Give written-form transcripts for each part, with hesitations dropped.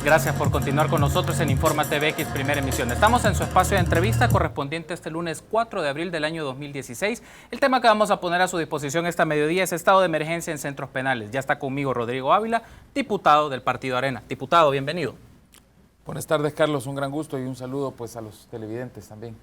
Gracias por continuar con nosotros en Infórmate BX Primera Emisión. Estamos en su espacio de entrevista correspondiente este lunes 4 de abril del año 2016. El tema que vamos a poner a su disposición esta mediodía es estado de emergencia en centros penales. Ya está conmigo Rodrigo Ávila, diputado del Partido Arena. Diputado, bienvenido. Buenas tardes, Carlos. Un gran gusto y un saludo pues a los televidentes también.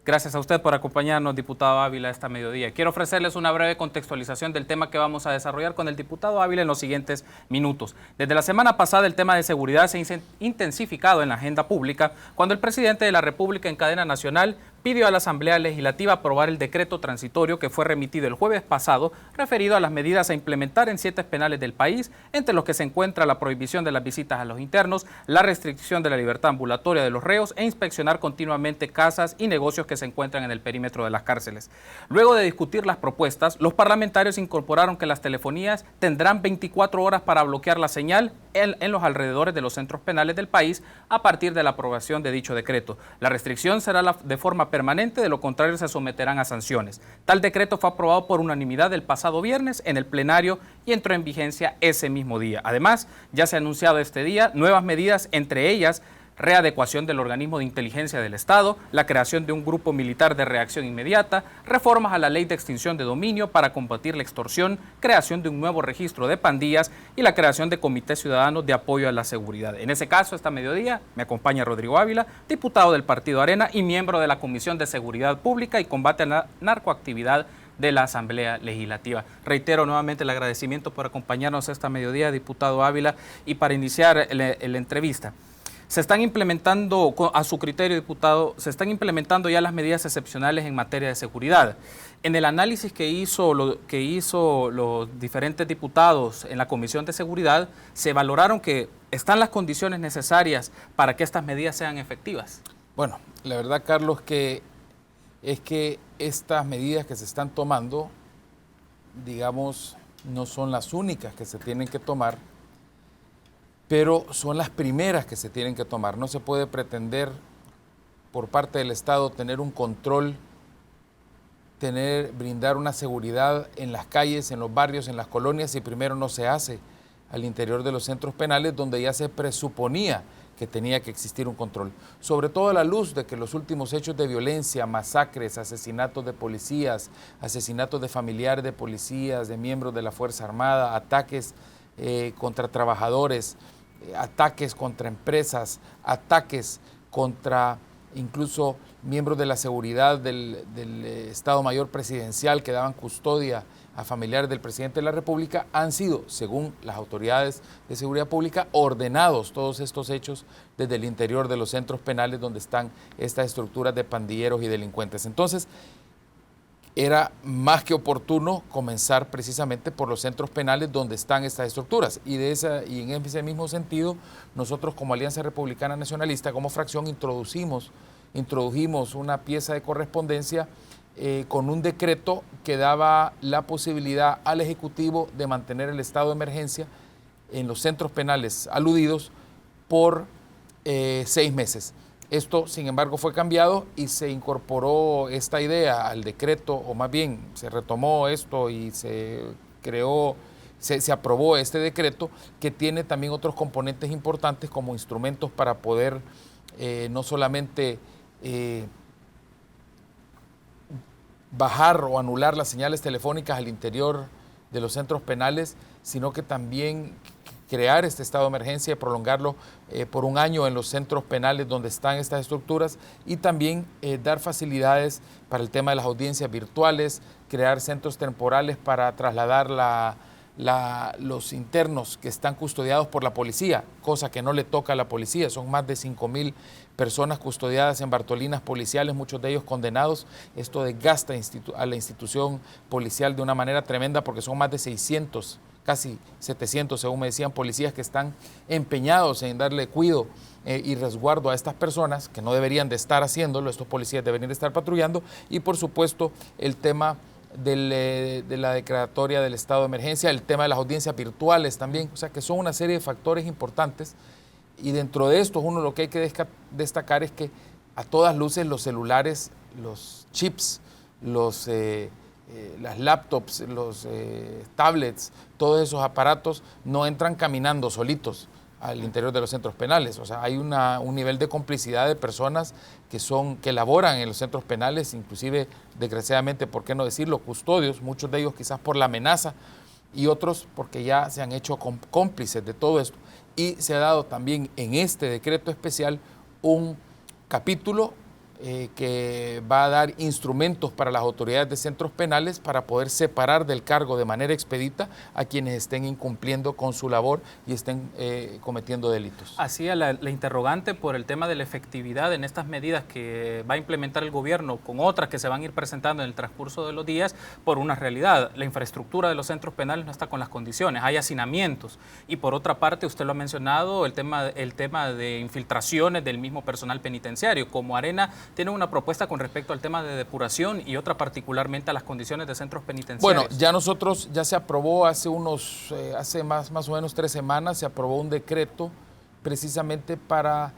Gracias a usted por acompañarnos, diputado Ávila, esta mediodía. Quiero ofrecerles una breve contextualización del tema que vamos a desarrollar con el diputado Ávila en los siguientes minutos. Desde la semana pasada, el tema de seguridad se ha intensificado en la agenda pública cuando el presidente de la República en cadena nacional pidió a la Asamblea Legislativa aprobar el decreto transitorio que fue remitido el jueves pasado, referido a las medidas a implementar en 7 penales del país, entre los que se encuentra la prohibición de las visitas a los internos, la restricción de la libertad ambulatoria de los reos e inspeccionar continuamente casas y negocios que se encuentran en el perímetro de las cárceles. Luego de discutir las propuestas, los parlamentarios incorporaron que las telefonías tendrán 24 horas para bloquear la señal en los alrededores de los centros penales del país a partir de la aprobación de dicho decreto. La restricción será de forma permanente, de lo contrario se someterán a sanciones. Tal decreto fue aprobado por unanimidad el pasado viernes en el plenario y entró en vigencia ese mismo día. Además, ya se ha anunciado este día nuevas medidas, entre ellas readecuación del organismo de inteligencia del Estado, la creación de un grupo militar de reacción inmediata, reformas a la ley de extinción de dominio para combatir la extorsión, creación de un nuevo registro de pandillas y la creación de comités ciudadanos de apoyo a la seguridad. En ese caso, esta mediodía me acompaña Rodrigo Ávila, diputado del Partido Arena y miembro de la Comisión de Seguridad Pública y Combate a la Narcoactividad de la Asamblea Legislativa. Reitero nuevamente el agradecimiento por acompañarnos esta mediodía, diputado Ávila, y para iniciar la entrevista. Se están implementando, a su criterio, diputado, se están implementando ya las medidas excepcionales en materia de seguridad. En el análisis que hizo los diferentes diputados en la Comisión de Seguridad, se valoraron que están las condiciones necesarias para que estas medidas sean efectivas. Bueno, la verdad, Carlos, es que estas medidas que se están tomando, digamos, no son las únicas que se tienen que tomar, pero son las primeras que se tienen que tomar. No se puede pretender por parte del Estado tener un control, brindar una seguridad en las calles, en los barrios, en las colonias, si primero no se hace al interior de los centros penales, donde ya se presuponía que tenía que existir un control. Sobre todo a la luz de que los últimos hechos de violencia, masacres, asesinatos de policías, asesinatos de familiares de policías, de miembros de la Fuerza Armada, ataques contra trabajadores, ataques contra empresas, ataques contra incluso miembros de la seguridad del Estado Mayor Presidencial que daban custodia a familiares del presidente de la República, han sido, según las autoridades de seguridad pública, ordenados todos estos hechos desde el interior de los centros penales donde están estas estructuras de pandilleros y delincuentes. Entonces, era más que oportuno comenzar precisamente por los centros penales donde están estas estructuras. Y en ese mismo sentido, nosotros como Alianza Republicana Nacionalista, como fracción, introdujimos una pieza de correspondencia con un decreto que daba la posibilidad al Ejecutivo de mantener el estado de emergencia en los centros penales aludidos por 6 meses. Esto, sin embargo, fue cambiado y se incorporó esta idea al decreto, o más bien se retomó esto y se aprobó este decreto, que tiene también otros componentes importantes como instrumentos para poder no solamente bajar o anular las señales telefónicas al interior de los centros penales, sino que también crear este estado de emergencia y prolongarlo por 1 año en los centros penales donde están estas estructuras y también dar facilidades para el tema de las audiencias virtuales, crear centros temporales para trasladar los internos que están custodiados por la policía, cosa que no le toca a la policía. Son más de 5,000 personas custodiadas en Bartolinas policiales, muchos de ellos condenados. Esto desgasta a la institución policial de una manera tremenda porque son más de 600, casi 700, según me decían, policías que están empeñados en darle cuidado y resguardo a estas personas que no deberían de estar haciéndolo. Estos policías deberían de estar patrullando y, por supuesto, el tema de la declaratoria del estado de emergencia, el tema de las audiencias virtuales también, o sea que son una serie de factores importantes y dentro de esto uno lo que hay que destacar es que a todas luces los celulares, los chips, las laptops, los tablets, todos esos aparatos no entran caminando solitos. al interior de los centros penales. O sea, hay un nivel de complicidad de personas que laboran en los centros penales, inclusive, desgraciadamente, ¿por qué no decirlo?, custodios, muchos de ellos quizás por la amenaza y otros porque ya se han hecho cómplices de todo esto. Y se ha dado también en este decreto especial un capítulo que va a dar instrumentos para las autoridades de centros penales para poder separar del cargo de manera expedita a quienes estén incumpliendo con su labor y estén cometiendo delitos. Hacía la interrogante por el tema de la efectividad en estas medidas que va a implementar el gobierno con otras que se van a ir presentando en el transcurso de los días por una realidad. La infraestructura de los centros penales no está con las condiciones, hay hacinamientos y por otra parte, usted lo ha mencionado, el tema de infiltraciones del mismo personal penitenciario. Como Arena tiene una propuesta con respecto al tema de depuración y otra particularmente a las condiciones de centros penitenciarios. Bueno, ya se aprobó hace más o menos 3 semanas, se aprobó un decreto precisamente para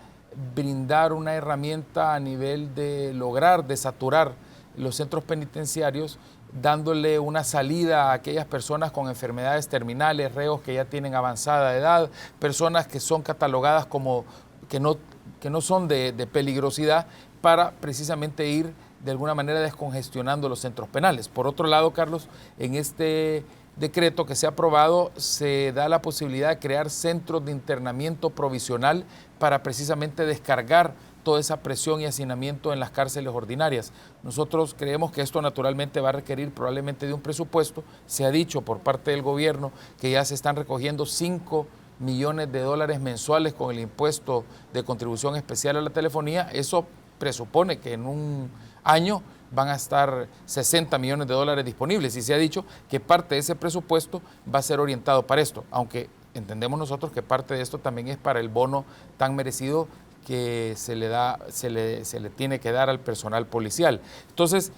brindar una herramienta a nivel de lograr desaturar los centros penitenciarios, dándole una salida a aquellas personas con enfermedades terminales, reos que ya tienen avanzada edad, personas que son catalogadas como que no son de peligrosidad, para precisamente ir de alguna manera descongestionando los centros penales. Por otro lado, Carlos, en este decreto que se ha aprobado se da la posibilidad de crear centros de internamiento provisional para precisamente descargar toda esa presión y hacinamiento en las cárceles ordinarias. Nosotros creemos que esto naturalmente va a requerir probablemente de un presupuesto. Se ha dicho por parte del gobierno que ya se están recogiendo 5 millones de dólares mensuales con el impuesto de contribución especial a la telefonía. Eso presupone que en un año van a estar 60 millones de dólares disponibles y se ha dicho que parte de ese presupuesto va a ser orientado para esto, aunque entendemos nosotros que parte de esto también es para el bono tan merecido que se le tiene que dar al personal policial. Entonces,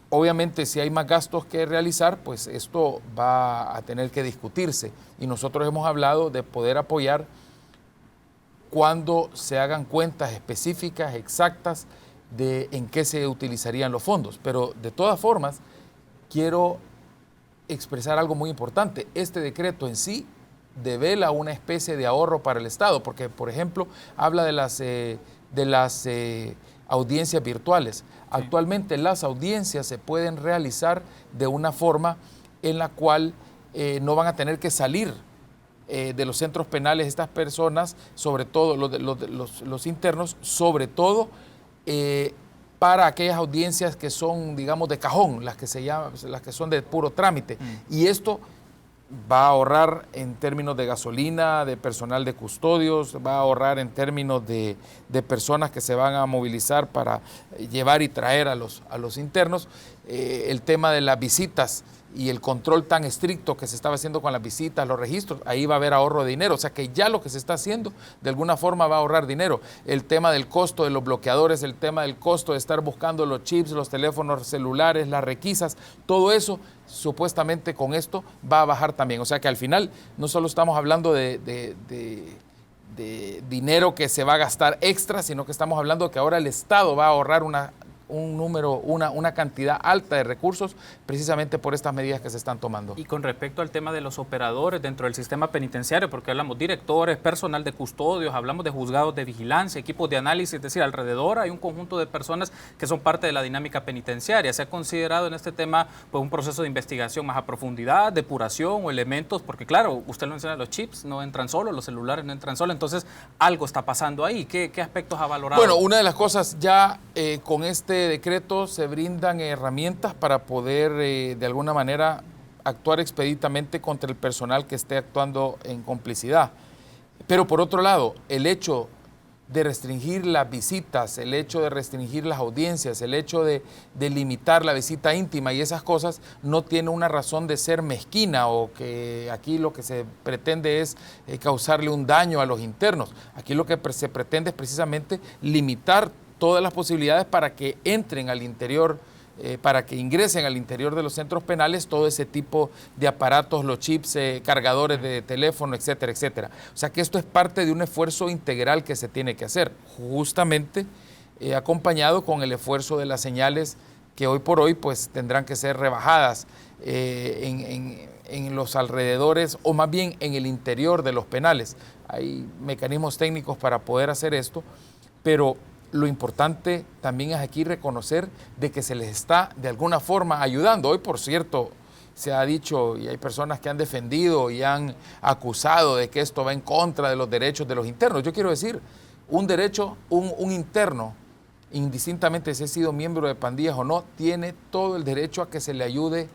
obviamente si hay más gastos que realizar, pues esto va a tener que discutirse y nosotros hemos hablado de poder apoyar cuando se hagan cuentas específicas, exactas, de en qué se utilizarían los fondos. Pero de todas formas, quiero expresar algo muy importante. Este decreto en sí devela una especie de ahorro para el Estado, porque, por ejemplo, habla de las audiencias virtuales. Actualmente las audiencias se pueden realizar de una forma en la cual no van a tener que salir de los centros penales estas personas, sobre todo los internos, sobre todo para aquellas audiencias que son, digamos, de cajón, las que son de puro trámite. Y esto va a ahorrar en términos de gasolina, de personal de custodios, va a ahorrar en términos de personas que se van a movilizar para llevar y traer a los internos. El tema de las visitas y el control tan estricto que se estaba haciendo con las visitas, los registros, ahí va a haber ahorro de dinero. O sea que ya lo que se está haciendo de alguna forma va a ahorrar dinero. El tema del costo de los bloqueadores, el tema del costo de estar buscando los chips, los teléfonos celulares, las requisas, todo eso supuestamente con esto va a bajar también. O sea que al final no solo estamos hablando de dinero que se va a gastar extra, sino que estamos hablando de que ahora el Estado va a ahorrar una cantidad alta de recursos precisamente por estas medidas que se están tomando. Y con respecto al tema de los operadores dentro del sistema penitenciario, porque hablamos directores, personal de custodios, hablamos de juzgados de vigilancia, equipos de análisis, es decir, alrededor hay un conjunto de personas que son parte de la dinámica penitenciaria. ¿Se ha considerado en este tema pues, un proceso de investigación más a profundidad, depuración o elementos? Porque claro, usted lo menciona, los chips no entran solos, los celulares no entran solos, entonces algo está pasando ahí. ¿Qué aspectos ha valorado? Bueno, una de las cosas ya con este decreto se brindan herramientas para poder de alguna manera actuar expeditamente contra el personal que esté actuando en complicidad. Pero por otro lado, el hecho de restringir las visitas, el hecho de restringir las audiencias, el hecho de limitar la visita íntima y esas cosas no tiene una razón de ser mezquina o que aquí lo que se pretende es causarle un daño a los internos. Aquí lo que se pretende es precisamente limitar todas las posibilidades para que entren al interior, para que ingresen al interior de los centros penales todo ese tipo de aparatos, los chips, cargadores de teléfono, etcétera, etcétera. O sea que esto es parte de un esfuerzo integral que se tiene que hacer, justamente acompañado con el esfuerzo de las señales que hoy por hoy pues tendrán que ser rebajadas en los alrededores, o más bien en el interior de los penales. Hay mecanismos técnicos para poder hacer esto, pero lo importante también es aquí reconocer de que se les está de alguna forma ayudando. Hoy, por cierto, se ha dicho y hay personas que han defendido y han acusado de que esto va en contra de los derechos de los internos. Yo quiero decir, un derecho, un interno, indistintamente si ha sido miembro de pandillas o no, tiene todo el derecho a que se le ayude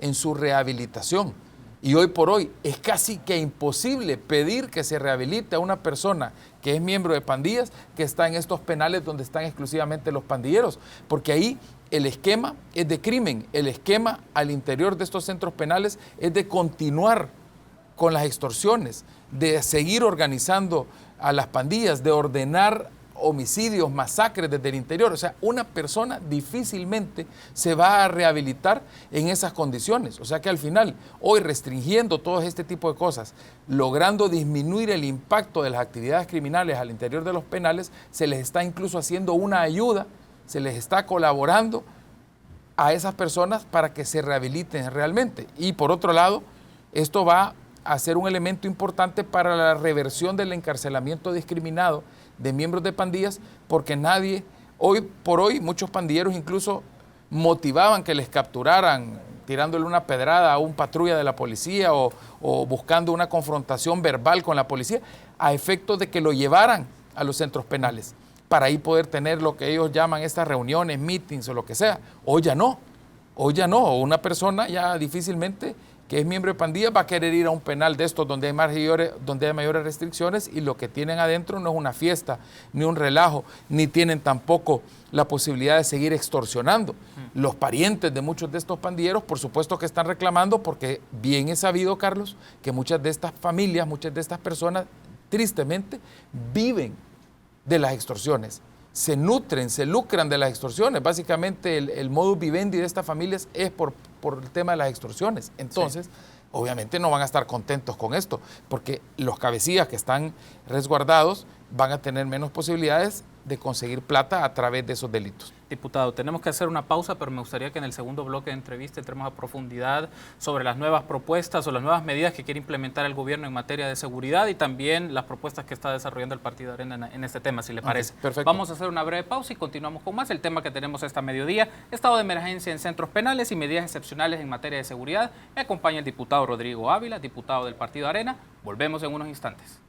en su rehabilitación. Y hoy por hoy es casi que imposible pedir que se rehabilite a una persona que es miembro de pandillas, que está en estos penales donde están exclusivamente los pandilleros, porque ahí el esquema es de crimen, el esquema al interior de estos centros penales es de continuar con las extorsiones, de seguir organizando a las pandillas, de ordenar homicidios, masacres desde el interior. O sea, una persona difícilmente se va a rehabilitar en esas condiciones. O sea que al final, hoy restringiendo todo este tipo de cosas, logrando disminuir el impacto de las actividades criminales al interior de los penales, se les está incluso haciendo una ayuda, se les está colaborando a esas personas para que se rehabiliten realmente. Y por otro lado, esto va a ser un elemento importante para la reversión del encarcelamiento discriminado de miembros de pandillas, porque nadie, hoy por hoy, muchos pandilleros incluso motivaban que les capturaran tirándole una pedrada a un patrulla de la policía o buscando una confrontación verbal con la policía, a efecto de que lo llevaran a los centros penales, para ahí poder tener lo que ellos llaman estas reuniones, meetings o lo que sea. Hoy ya no, una persona ya difícilmente que es miembro de pandilla va a querer ir a un penal de estos donde hay mayores restricciones, y lo que tienen adentro no es una fiesta, ni un relajo, ni tienen tampoco la posibilidad de seguir extorsionando. Los parientes de muchos de estos pandilleros, por supuesto que están reclamando, porque bien es sabido, Carlos, que muchas de estas familias, muchas de estas personas, tristemente, viven de las extorsiones. Se nutren, se lucran de las extorsiones. Básicamente el modus vivendi de estas familias es por el tema de las extorsiones. Entonces, obviamente no van a estar contentos con esto, porque los cabecillas que están resguardados van a tener menos posibilidades de conseguir plata a través de esos delitos. Diputado, tenemos que hacer una pausa, pero me gustaría que en el segundo bloque de entrevista entremos a profundidad sobre las nuevas propuestas o las nuevas medidas que quiere implementar el gobierno en materia de seguridad y también las propuestas que está desarrollando el Partido Arena en este tema, si le parece. Perfecto. Vamos a hacer una breve pausa y continuamos con más. El tema que tenemos esta mediodía, estado de emergencia en centros penales y medidas excepcionales en materia de seguridad. Me acompaña el diputado Rodrigo Ávila, diputado del Partido Arena. Volvemos en unos instantes.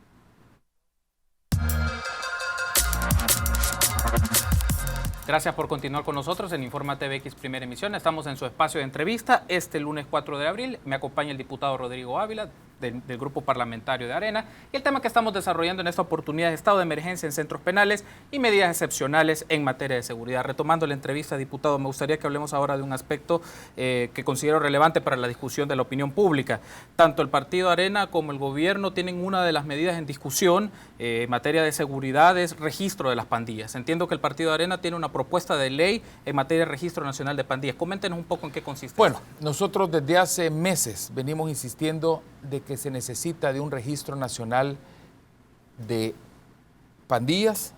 Gracias por continuar con nosotros en Informa TVX Primera Emisión. Estamos en su espacio de entrevista este lunes 4 de abril. Me acompaña el diputado Rodrigo Ávila del Grupo Parlamentario de Arena. Y el tema que estamos desarrollando en esta oportunidad es estado de emergencia en centros penales y medidas excepcionales en materia de seguridad. Retomando la entrevista, diputado, me gustaría que hablemos ahora de un aspecto que considero relevante para la discusión de la opinión pública. Tanto el Partido Arena como el gobierno tienen una de las medidas en discusión en materia de seguridad, es registro de las pandillas. Entiendo que el Partido Arena tiene una propuesta de ley en materia de registro nacional de pandillas. Coméntenos un poco en qué consiste. Bueno, nosotros desde hace meses venimos insistiendo de que se necesita de un registro nacional de pandillas,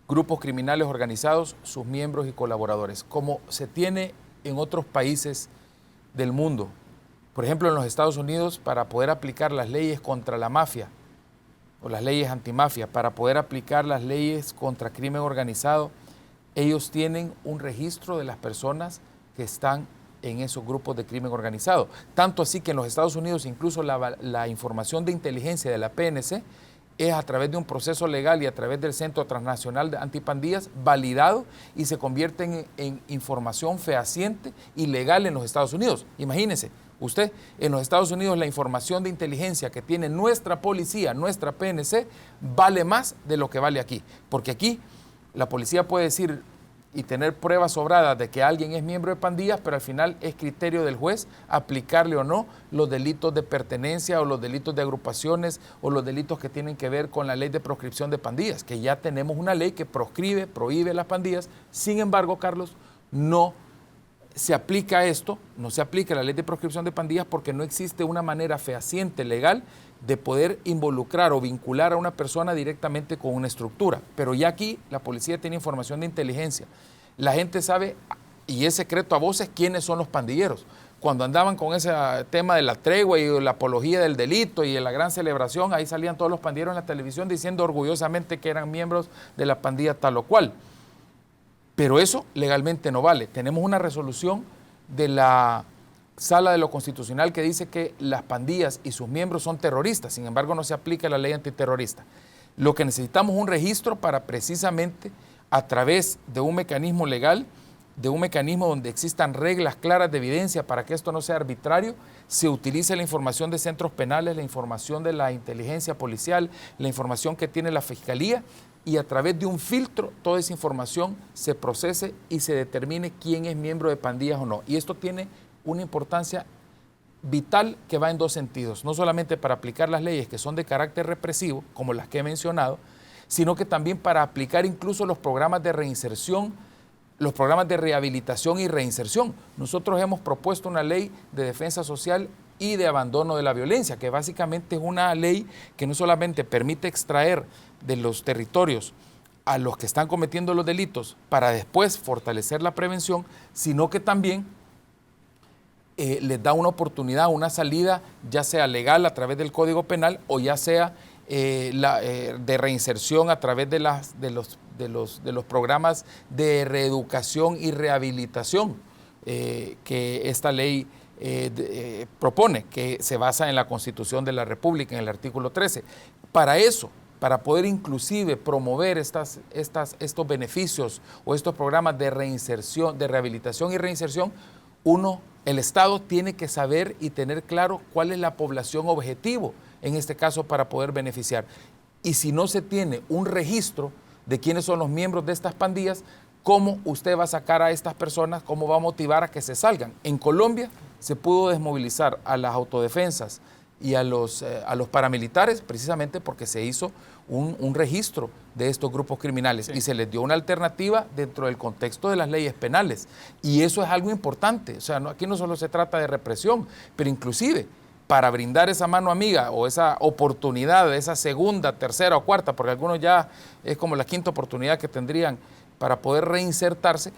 grupos criminales organizados, sus miembros y colaboradores, como se tiene en otros países del mundo. Por ejemplo, en los Estados Unidos, para poder aplicar las leyes contra la mafia o las leyes antimafia, para poder aplicar las leyes contra crimen organizado, ellos tienen un registro de las personas que están en esos grupos de crimen organizado. Tanto así que en los Estados Unidos incluso la información de inteligencia de la PNC es a través de un proceso legal y a través del Centro Transnacional de Antipandillas validado y se convierte en información fehaciente y legal en los Estados Unidos. Imagínense, usted, en los Estados Unidos la información de inteligencia que tiene nuestra policía, nuestra PNC, vale más de lo que vale aquí. Porque aquí la policía puede decir y tener pruebas sobradas de que alguien es miembro de pandillas, pero al final es criterio del juez aplicarle o no los delitos de pertenencia o los delitos de agrupaciones o los delitos que tienen que ver con la ley de proscripción de pandillas, que ya tenemos una ley que proscribe, prohíbe las pandillas. Sin embargo, Carlos, no se aplica esto, no se aplica la ley de proscripción de pandillas porque no existe una manera fehaciente legal de poder involucrar o vincular a una persona directamente con una estructura. Pero ya aquí la policía tiene información de inteligencia. La gente sabe y es secreto a voces quiénes son los pandilleros. Cuando andaban con ese tema de la tregua y la apología del delito y la gran celebración, ahí salían todos los pandilleros en la televisión diciendo orgullosamente que eran miembros de la pandilla tal o cual. Pero eso legalmente no vale. Tenemos una resolución de la Sala de lo Constitucional que dice que las pandillas y sus miembros son terroristas, sin embargo no se aplica la ley antiterrorista. Lo que necesitamos es un registro para precisamente a través de un mecanismo legal, de un mecanismo donde existan reglas claras de evidencia para que esto no sea arbitrario, se utilice la información de centros penales, la información de la inteligencia policial, la información que tiene la Fiscalía, y a través de un filtro toda esa información se procese y se determine quién es miembro de pandillas o no. Y esto tiene una importancia vital que va en dos sentidos, no solamente para aplicar las leyes que son de carácter represivo, como las que he mencionado, sino que también para aplicar incluso los programas de reinserción, los programas de rehabilitación y reinserción. Nosotros hemos propuesto una ley de defensa social y de abandono de la violencia, que básicamente es una ley que no solamente permite extraer de los territorios a los que están cometiendo los delitos para después fortalecer la prevención, sino que también les da una oportunidad, una salida, ya sea legal a través del Código Penal o ya sea de reinserción a través de los programas de reeducación y rehabilitación que esta ley propone, que se basa en la Constitución de la República, en el artículo 13. Para eso, para poder inclusive promover estos beneficios o estos programas de reinserción, de rehabilitación y reinserción, el Estado tiene que saber y tener claro cuál es la población objetivo, en este caso para poder beneficiar. Y si no se tiene un registro de quiénes son los miembros de estas pandillas, ¿cómo usted va a sacar a estas personas? ¿Cómo va a motivar a que se salgan? En Colombia se pudo desmovilizar a las autodefensas y a los paramilitares precisamente porque se hizo un registro de estos grupos criminales, sí, y se les dio una alternativa dentro del contexto de las leyes penales. Y eso es algo importante. O sea, aquí no solo se trata de represión, pero inclusive para brindar esa mano amiga o esa oportunidad, esa segunda, tercera o cuarta, porque algunos ya es como la quinta oportunidad que tendrían para poder reinsertarse,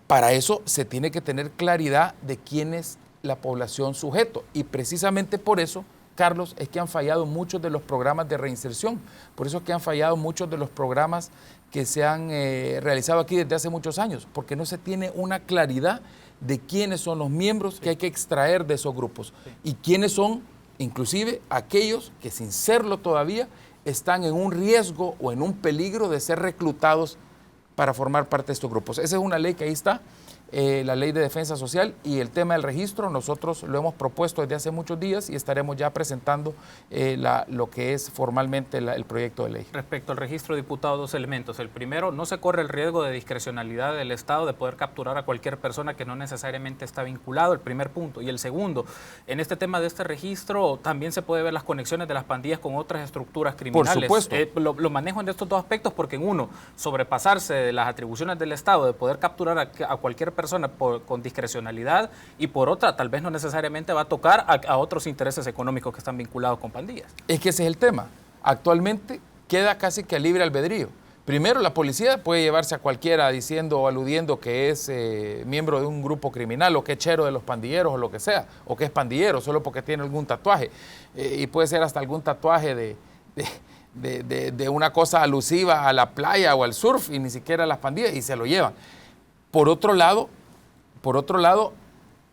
para eso se tiene que tener claridad de quién es la población sujeto. Y precisamente por eso, Carlos, es que han fallado muchos de los programas de reinserción. Por eso es que han fallado muchos de los programas que se han realizado aquí desde hace muchos años, porque no se tiene una claridad de quiénes son los miembros que hay que extraer de esos grupos y quiénes son, inclusive, aquellos que sin serlo todavía están en un riesgo o en un peligro de ser reclutados para formar parte de estos grupos. Esa es una ley que ahí está, la ley de defensa social, y el tema del registro nosotros lo hemos propuesto desde hace muchos días y estaremos ya presentando lo que es formalmente el proyecto de ley. Respecto al registro, diputado, dos elementos. El primero, no se corre el riesgo de discrecionalidad del Estado de poder capturar a cualquier persona que no necesariamente está vinculado, el primer punto. Y el segundo, en este tema de este registro también se puede ver las conexiones de las pandillas con otras estructuras criminales. Por supuesto. Lo manejo en estos dos aspectos porque en uno, sobrepasarse de las atribuciones del Estado de poder capturar a cualquier persona con discrecionalidad, y por otra, tal vez no necesariamente va a tocar a otros intereses económicos que están vinculados con pandillas. Es que ese es el tema. Actualmente queda casi que a libre albedrío. Primero, la policía puede llevarse a cualquiera diciendo o aludiendo que es miembro de un grupo criminal o que es chero de los pandilleros o lo que sea, o que es pandillero solo porque tiene algún tatuaje. Y puede ser hasta algún tatuaje de una cosa alusiva a la playa o al surf y ni siquiera a las pandillas, y se lo llevan. Por otro lado,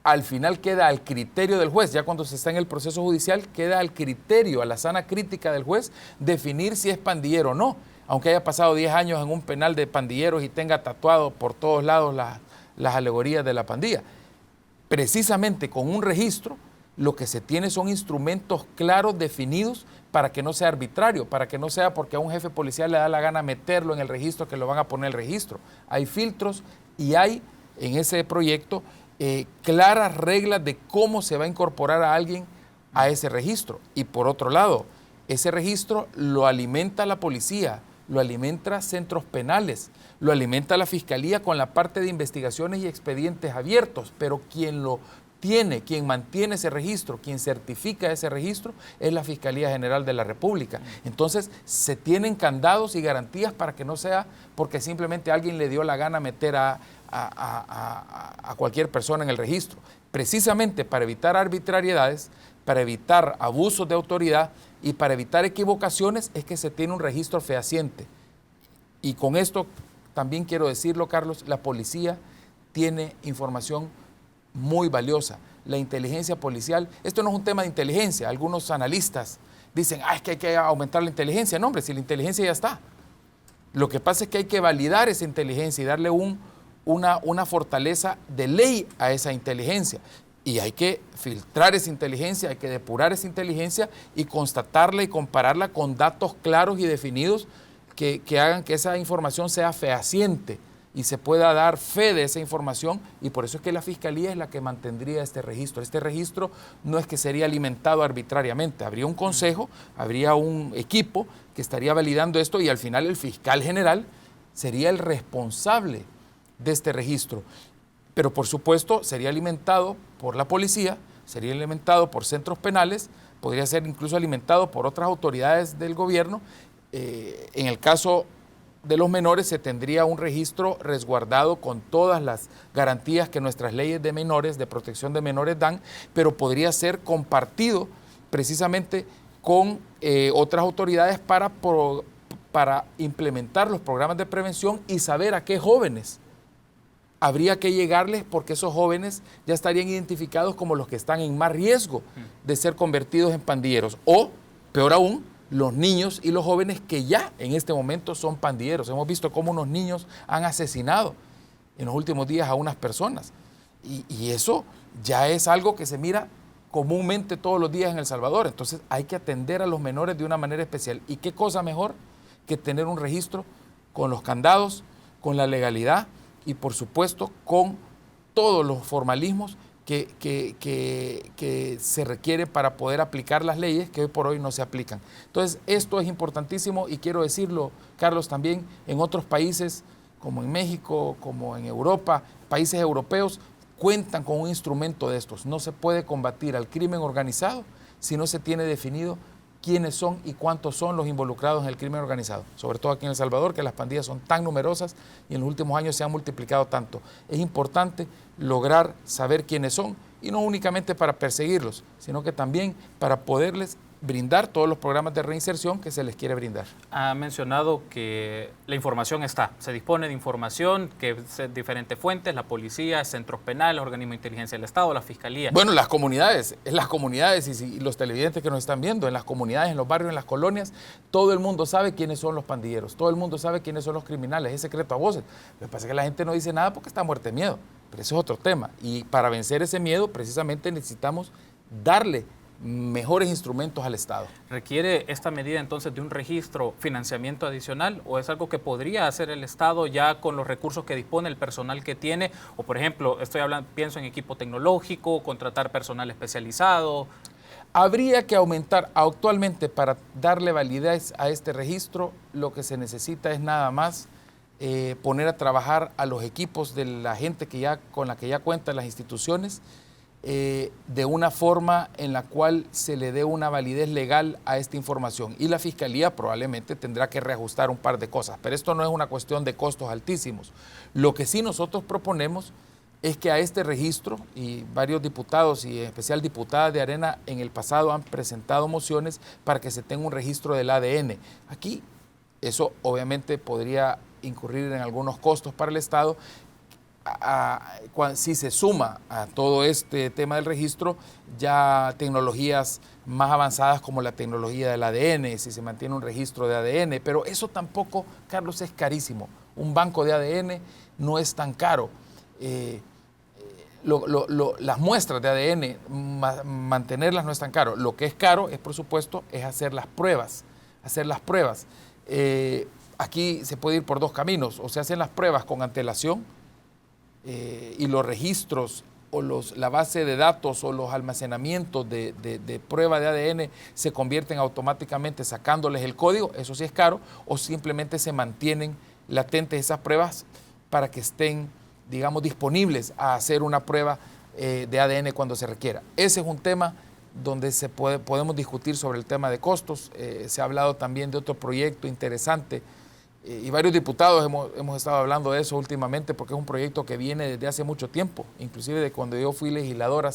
al final queda al criterio del juez, ya cuando se está en el proceso judicial, queda al criterio, a la sana crítica del juez, definir si es pandillero o no, aunque haya pasado 10 años en un penal de pandilleros y tenga tatuado por todos lados las alegorías de la pandilla. Precisamente con un registro, lo que se tiene son instrumentos claros, definidos, para que no sea arbitrario, para que no sea porque a un jefe policial le da la gana meterlo en el registro que lo van a poner en el registro. Hay filtros y hay en ese proyecto claras reglas de cómo se va a incorporar a alguien a ese registro. Y por otro lado, ese registro lo alimenta la policía, lo alimenta centros penales, lo alimenta la Fiscalía con la parte de investigaciones y expedientes abiertos, pero quien mantiene ese registro, quien certifica ese registro, es la Fiscalía General de la República. Entonces, se tienen candados y garantías para que no sea porque simplemente alguien le dio la gana meter a a cualquier persona en el registro. Precisamente para evitar arbitrariedades, para evitar abusos de autoridad y para evitar equivocaciones es que se tiene un registro fehaciente. Y con esto también quiero decirlo, Carlos, la policía tiene información muy valiosa. La inteligencia policial, esto no es un tema de inteligencia, algunos analistas dicen, es que hay que aumentar la inteligencia. No, hombre, si la inteligencia ya está. Lo que pasa es que hay que validar esa inteligencia y darle una fortaleza de ley a esa inteligencia. Y hay que filtrar esa inteligencia, hay que depurar esa inteligencia y constatarla y compararla con datos claros y definidos que hagan que esa información sea fehaciente y se pueda dar fe de esa información, y por eso es que la Fiscalía es la que mantendría este registro. Este registro no es que sería alimentado arbitrariamente, habría un consejo, habría un equipo que estaría validando esto y al final el fiscal general sería el responsable de este registro. Pero por supuesto sería alimentado por la policía, sería alimentado por centros penales, podría ser incluso alimentado por otras autoridades del gobierno. En el caso de los menores se tendría un registro resguardado con todas las garantías que nuestras leyes de menores, de protección de menores dan, pero podría ser compartido precisamente con otras autoridades para implementar los programas de prevención y saber a qué jóvenes habría que llegarles, porque esos jóvenes ya estarían identificados como los que están en más riesgo de ser convertidos en pandilleros o, peor aún, los niños y los jóvenes que ya en este momento son pandilleros. Hemos visto cómo unos niños han asesinado en los últimos días a unas personas. Y eso ya es algo que se mira comúnmente todos los días en El Salvador. Entonces hay que atender a los menores de una manera especial. ¿Y qué cosa mejor que tener un registro con los candados, con la legalidad y por supuesto con todos los formalismos que se requiere para poder aplicar las leyes que hoy por hoy no se aplican? Entonces, esto es importantísimo y quiero decirlo, Carlos, también en otros países, como en México, como en Europa, países europeos, cuentan con un instrumento de estos. No se puede combatir al crimen organizado si no se tiene definido quiénes son y cuántos son los involucrados en el crimen organizado, sobre todo aquí en El Salvador, que las pandillas son tan numerosas y en los últimos años se han multiplicado tanto. Es importante lograr saber quiénes son, y no únicamente para perseguirlos, sino que también para poderles brindar todos los programas de reinserción que se les quiere brindar. Ha mencionado que la información está, se dispone de información, que es diferentes fuentes, la policía, centros penales, organismos de inteligencia del Estado, la Fiscalía. Bueno, las comunidades y los televidentes que nos están viendo, en las comunidades, en los barrios, en las colonias, todo el mundo sabe quiénes son los pandilleros, todo el mundo sabe quiénes son los criminales, es secreto a voces. Lo que pasa es que la gente no dice nada porque está muerta de miedo, pero eso es otro tema. Y para vencer ese miedo, precisamente necesitamos darle mejores instrumentos al Estado. ¿Requiere esta medida entonces de un registro, financiamiento adicional, o es algo que podría hacer el Estado ya con los recursos que dispone, el personal que tiene? O por ejemplo, pienso en equipo tecnológico, contratar personal especializado. Habría que aumentar actualmente para darle validez a este registro. Lo que se necesita es nada más poner a trabajar a los equipos de la gente con la que ya cuentan las instituciones, de una forma en la cual se le dé una validez legal a esta información. Y la Fiscalía probablemente tendrá que reajustar un par de cosas, pero esto no es una cuestión de costos altísimos. Lo que sí nosotros proponemos es que a este registro, y varios diputados y en especial diputadas de Arena en el pasado han presentado mociones para que se tenga un registro del ADN. Aquí eso obviamente podría incurrir en algunos costos para el Estado. Si se suma a todo este tema del registro ya tecnologías más avanzadas como la tecnología del ADN, si se mantiene un registro de ADN, pero eso tampoco, Carlos, es carísimo. Un banco de ADN no es tan caro. Las muestras de ADN, mantenerlas no es tan caro. Lo que es caro es, por supuesto, es hacer las pruebas. Aquí se puede ir por dos caminos: o se hacen las pruebas con antelación, y los registros o la base de datos o los almacenamientos de prueba de ADN se convierten automáticamente sacándoles el código, eso sí es caro, o simplemente se mantienen latentes esas pruebas para que estén, digamos, disponibles a hacer una prueba de ADN cuando se requiera. Ese es un tema donde podemos discutir sobre el tema de costos. Se ha hablado también de otro proyecto interesante y varios diputados hemos estado hablando de eso últimamente, porque es un proyecto que viene desde hace mucho tiempo, inclusive de cuando yo fui legislador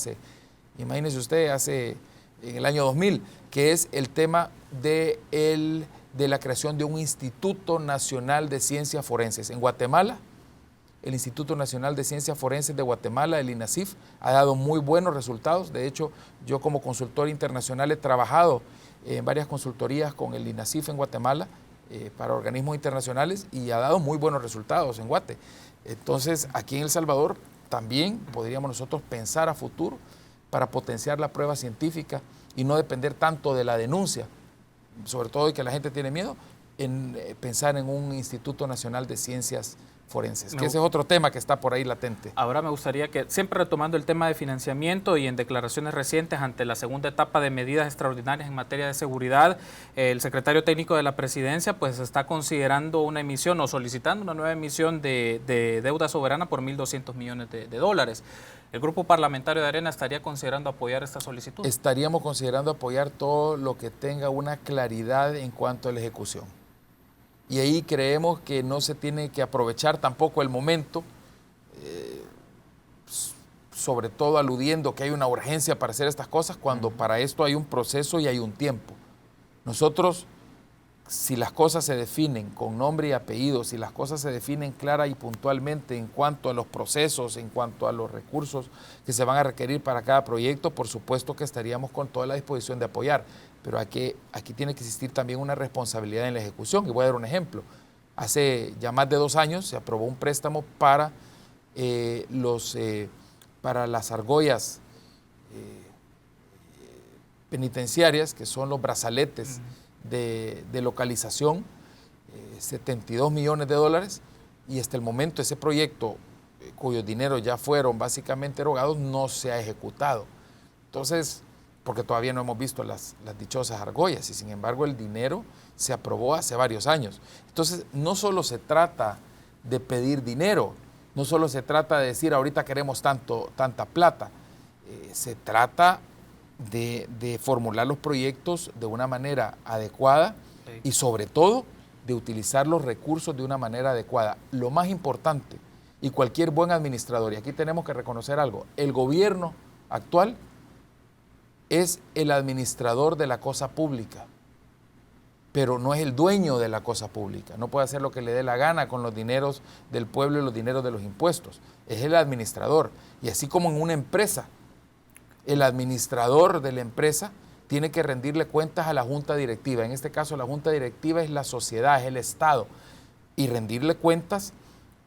imagínese usted, en el año 2000, que es el tema de la creación de un Instituto Nacional de Ciencias Forenses. En Guatemala, el Instituto Nacional de Ciencias Forenses de Guatemala, el INACIF, ha dado muy buenos resultados. De hecho, yo como consultor internacional he trabajado en varias consultorías con el INACIF en Guatemala para organismos internacionales y ha dado muy buenos resultados en Guate. Entonces, aquí en El Salvador también podríamos nosotros pensar a futuro para potenciar la prueba científica y no depender tanto de la denuncia, sobre todo y que la gente tiene miedo, en pensar en un Instituto Nacional de Ciencias Forenses, que ese es otro tema que está por ahí latente. Ahora me gustaría que, siempre retomando el tema de financiamiento y en declaraciones recientes ante la segunda etapa de medidas extraordinarias en materia de seguridad, el secretario técnico de la presidencia pues está considerando una emisión o solicitando una nueva emisión de deuda soberana por 1.200 millones de dólares. ¿El grupo parlamentario de Arena estaría considerando apoyar esta solicitud? Estaríamos considerando apoyar todo lo que tenga una claridad en cuanto a la ejecución. Y ahí creemos que no se tiene que aprovechar tampoco el momento, sobre todo aludiendo que hay una urgencia para hacer estas cosas, cuando para esto hay un proceso y hay un tiempo. Nosotros, si las cosas se definen con nombre y apellido, si las cosas se definen clara y puntualmente en cuanto a los procesos, en cuanto a los recursos que se van a requerir para cada proyecto, por supuesto que estaríamos con toda la disposición de apoyar. Pero aquí tiene que existir también una responsabilidad en la ejecución. Y voy a dar un ejemplo. Hace ya más de 2 años se aprobó un préstamo para las argollas penitenciarias, que son los brazaletes de localización, 72 millones de dólares, y hasta el momento ese proyecto, cuyos dineros ya fueron básicamente erogados, no se ha ejecutado. Entonces, porque todavía no hemos visto las dichosas argollas, y sin embargo el dinero se aprobó hace varios años. Entonces, no solo se trata de pedir dinero, no solo se trata de decir ahorita queremos tanta plata, se trata de formular los proyectos de una manera adecuada y sobre todo de utilizar los recursos de una manera adecuada. Lo más importante, y cualquier buen administrador, y aquí tenemos que reconocer algo, el gobierno actual es el administrador de la cosa pública, pero no es el dueño de la cosa pública. No puede hacer lo que le dé la gana con los dineros del pueblo y los dineros de los impuestos. Es el administrador. Y así como en una empresa, el administrador de la empresa tiene que rendirle cuentas a la junta directiva. En este caso, la junta directiva es la sociedad, es el Estado. Y rendirle cuentas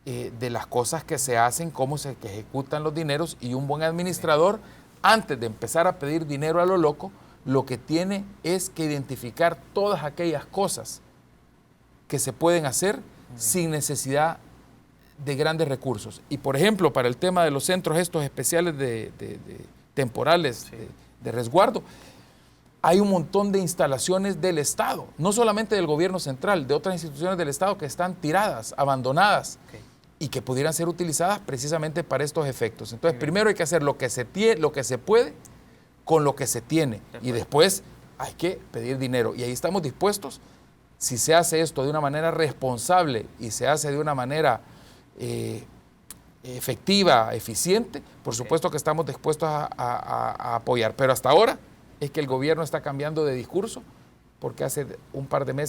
de las cosas que se hacen, cómo se ejecutan los dineros. Y un buen administrador, antes de empezar a pedir dinero a lo loco, lo que tiene es que identificar todas aquellas cosas que se pueden hacer sin necesidad de grandes recursos. Y por ejemplo, para el tema de los centros estos especiales temporales de resguardo, hay un montón de instalaciones del Estado, no solamente del gobierno central, de otras instituciones del Estado que están tiradas, abandonadas, y que pudieran ser utilizadas precisamente para estos efectos. Entonces, primero hay que hacer lo que se puede con lo que se tiene, y después hay que pedir dinero. Y ahí estamos dispuestos, si se hace esto de una manera responsable y se hace de una manera efectiva, eficiente, por supuesto que estamos dispuestos a apoyar. Pero hasta ahora es que el gobierno está cambiando de discurso, porque hace un par de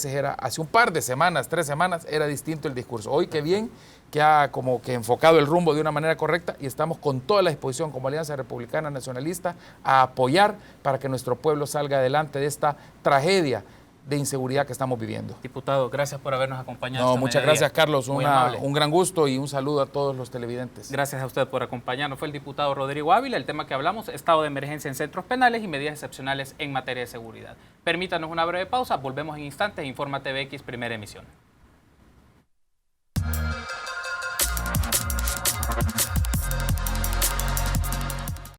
semanas, 3 semanas, era distinto el discurso. Hoy, qué bien que ha como que enfocado el rumbo de una manera correcta, y estamos con toda la disposición como Alianza Republicana Nacionalista a apoyar para que nuestro pueblo salga adelante de esta tragedia de inseguridad que estamos viviendo. Diputado, gracias por habernos acompañado. No, muchas gracias, Carlos. Un gran gusto y un saludo a todos los televidentes. Gracias a usted por acompañarnos. Fue el diputado Rodrigo Ávila. El tema que hablamos, estado de emergencia en centros penales y medidas excepcionales en materia de seguridad. Permítanos una breve pausa. Volvemos en instantes. Informa TVX, primera emisión.